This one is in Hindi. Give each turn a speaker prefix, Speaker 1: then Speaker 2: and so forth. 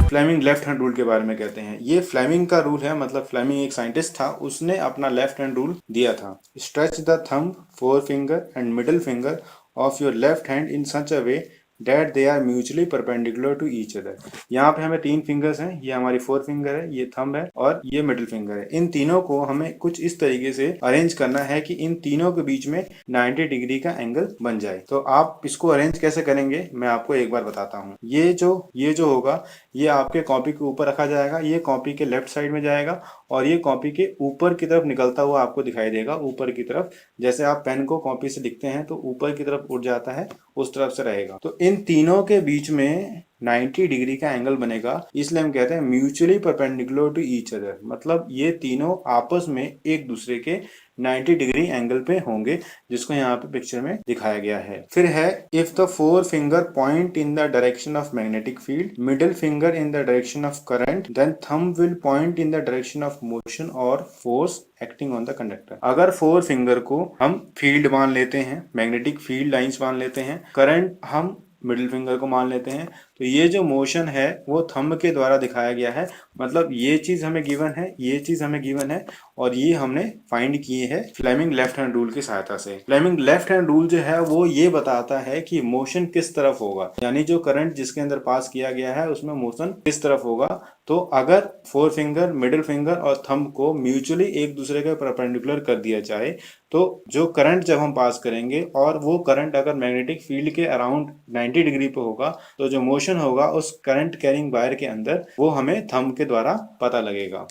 Speaker 1: फ्लेमिंग लेफ्ट हैंड रूल के बारे में कहते हैं। ये फ्लेमिंग का रूल है, मतलब फ्लेमिंग एक साइंटिस्ट था, उसने अपना लेफ्ट हैंड रूल दिया था। Stretch the thumb, four finger and middle finger of your left hand in such a way that they are mutually perpendicular to each other. यहाँ पे हमें 3 फिंगर्स हैं, ये हमारी 4 फिंगर है, ये थंब है और ये मिडिल फिंगर है। इन तीनों को हमें कुछ इस तरीके से अरेंज करना है कि इन तीनों के बीच में 90 डिग्री का एंगल बन जाए। तो आप इसको अरेंज कैसे करेंगे मैं आपको एक बार बताता हूँ। ये जो होगा, ये आपके कॉपी के ऊपर रखा जाएगा, ये कॉपी के लेफ्ट साइड में जाएगा और ये कॉपी के ऊपर की तरफ निकलता हुआ आपको दिखाई देगा, ऊपर की तरफ। जैसे आप पेन को कॉपी से लिखते हैं तो ऊपर की तरफ उठ जाता है, उस तरफ से रहेगा। तो इन तीनों के बीच में 90 डिग्री का एंगल बनेगा, इसलिए हम कहते हैं mutually perpendicular to each other. मतलब ये तीनों आपस में एक दूसरे के 90 डिग्री एंगल पे होंगे, जिसको यहाँ पे पिक्चर में दिखाया गया है। फिर है if the four finger point in the direction of magnetic field, middle finger in the direction of current, then thumb will point in the direction of motion और force acting on the conductor. अगर 4 फिंगर को हम फील्ड मान लेते हैं, मैग्नेटिक फील्ड लाइंस मान लेते हैं, करंट हम मिडिल फिंगर को मान लेते हैं, तो ये जो मोशन है वो थंब के द्वारा दिखाया गया है। मतलब ये चीज हमें गिवन है, ये चीज हमें गिवन है और ये हमने फाइंड किए हैं फ्लेमिंग लेफ्ट हैंड रूल की सहायता से। फ्लेमिंग लेफ्ट हैंड रूल जो है वो ये बताता है कि मोशन किस तरफ होगा, यानी जो करंट जिसके अंदर पास किया गया है उसमें मोशन किस तरफ होगा। तो अगर 4 फिंगर, मिडिल फिंगर और थंब को म्यूचुअली एक दूसरे के परपेंडिकुलर कर दिया जाए, तो जो करंट जब हम पास करेंगे और वो करंट अगर मैग्नेटिक फील्ड के अराउंड 90 डिग्री पे होगा, तो जो मोशन होगा उस करंट कैरिंग वायर के अंदर वो हमें थंब के द्वारा पता लगेगा।